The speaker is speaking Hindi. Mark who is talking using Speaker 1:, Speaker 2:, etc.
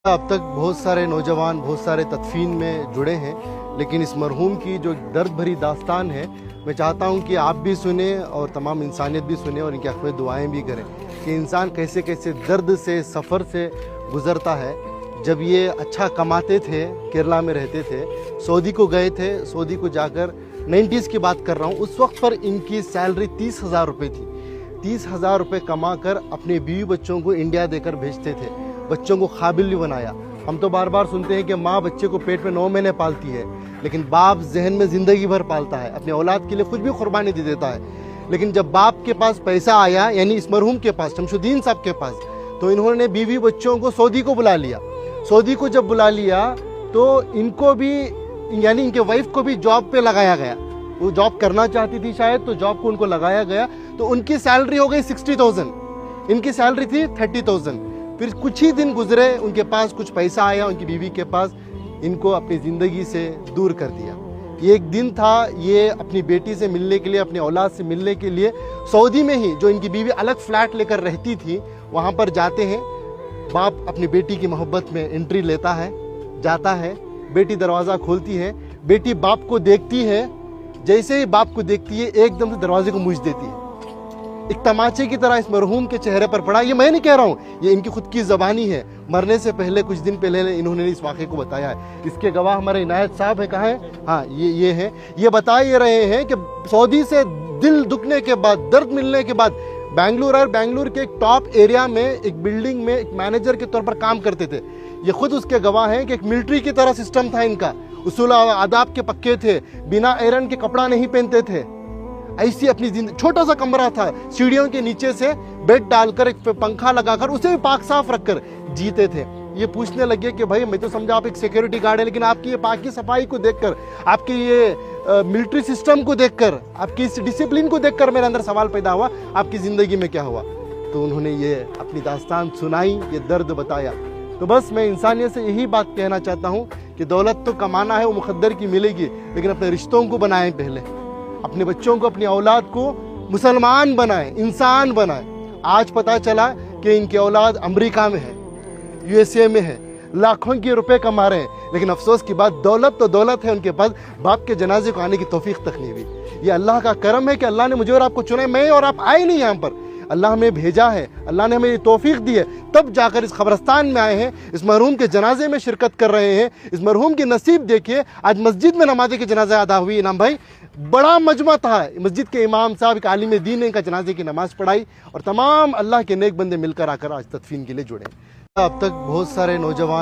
Speaker 1: अब तक बहुत सारे नौजवान बहुत सारे तदफीन में जुड़े हैं, लेकिन इस मरहूम की जो दर्द भरी दास्तान है, मैं चाहता हूं कि आप भी सुने और तमाम इंसानियत भी सुने और इनकी हक़ में दुआएं भी करें कि इंसान कैसे कैसे दर्द से सफ़र से गुज़रता है। जब ये अच्छा कमाते थे, केरला में रहते थे, सऊदी को गए थे, सऊदी को जाकर 90s की बात कर रहा हूँ, उस वक्त पर इनकी सैलरी 30,000 रुपये थी। 30,000 रुपये कमा कर अपने बीवी बच्चों को इंडिया देकर भेजते थे, बच्चों को काबिल भी बनाया। हम तो बार बार सुनते हैं कि माँ बच्चे को पेट में 9 महीने पालती है, लेकिन बाप जहन में ज़िंदगी भर पालता है, अपने औलाद के लिए कुछ भी कुर्बानी दे देता है। लेकिन जब बाप के पास पैसा आया, यानी इस मरहूम के पास, शमशुद्दीन साहब के पास, तो इन्होंने बीवी बच्चों को सऊदी को बुला लिया। सऊदी को जब बुला लिया तो इनको भी, यानी इनके वाइफ को भी जॉब पे लगाया गया। वो जॉब करना चाहती थी शायद, तो जॉब को उनको लगाया गया, तो उनकी सैलरी हो गई 60,000, इनकी सैलरी थी 30,000। फिर कुछ ही दिन गुजरे, उनके पास कुछ पैसा आया, उनकी बीवी के पास, इनको अपनी ज़िंदगी से दूर कर दिया। ये एक दिन था, ये अपनी बेटी से मिलने के लिए, अपनी औलाद से मिलने के लिए सऊदी में ही, जो इनकी बीवी अलग फ्लैट लेकर रहती थी, वहाँ पर जाते हैं। बाप अपनी बेटी की मोहब्बत में एंट्री लेता है, जाता है, बेटी दरवाज़ा खोलती है, बेटी बाप को देखती है, जैसे ही बाप को देखती है एकदम से दरवाजे को मूछ देती है। एक तमाचे की तरह इस मरहूम के चेहरे पर पड़ा। ये मैं नहीं कह रहा हूँ, ये इनकी खुद की ज़बानी है। मरने से पहले, कुछ दिन पहले इन्होंने इस वाक़े को बताया है। इसके गवाह हमारे इनायत साहब है, कहाँ है? हाँ, ये है। ये बता ये रहे हैं कि सऊदी से दिल दुखने के बाद, दर्द मिलने के बाद, बेंगलुरु के एक टॉप एरिया में एक बिल्डिंग में एक मैनेजर के तौर पर काम करते थे। ये खुद उसके गवाह हैं कि एक मिलिट्री की तरह सिस्टम था इनका, उसूल आदाब के पक्के थे, बिना आयरन के कपड़ा नहीं पहनते थे। ऐसी अपनी जिंदगी, छोटा सा कमरा था, सीढ़ियों के नीचे से बेड डालकर, एक पंखा लगाकर, उसे भी पाक साफ रखकर जीते थे। ये पूछने लगे कि भाई, मैं तो समझा आप एक सिक्योरिटी गार्ड है, लेकिन आपकी ये पाकी सफाई को देखकर, आपकी ये मिलिट्री सिस्टम को देखकर, आपकी इस डिसिप्लिन को देखकर मेरे अंदर सवाल पैदा हुआ, आपकी ज़िंदगी में क्या हुआ? तो उन्होंने ये अपनी दास्तान सुनाई, ये दर्द बताया। तो बस मैं इंसानियत से यही बात कहना चाहता हूँ कि दौलत तो कमाना है, वो मुकद्दर की मिलेगी, लेकिन अपने रिश्तों को बनाएं पहले, अपने बच्चों को, अपनी औलाद को मुसलमान बनाएं, इंसान बनाएं। आज पता चला कि इनकी औलाद अमेरिका में है, USA में है, लाखों के रुपए कमा रहे हैं, लेकिन अफसोस की बात, दौलत तो दौलत है, उनके पास बाप के जनाजे को आने की तौफीक तक नहीं हुई। ये अल्लाह का करम है कि अल्लाह ने मुझे और आपको चुना है। मैं और आप आए नहीं यहाँ पर, अल्लाह हमें भेजा है, अल्लाह ने हमें ये तौफीक दी है, तब जाकर इस कब्रस्तान में आए हैं, इस मरहूम के जनाजे में शिरकत कर रहे हैं। इस मरहूम की नसीब देखिए, आज मस्जिद में नमाज़े के जनाजा अदा हुई। इनाम भाई, बड़ा मजमा था, मस्जिद के इमाम साहब, एक आलिम दीन ने इनका जनाजे की नमाज़ पढ़ाई, और तमाम अल्लाह के नेक बंदे मिलकर आकर आज तदफीन के लिए जुड़े। अब तक बहुत सारे नौजवान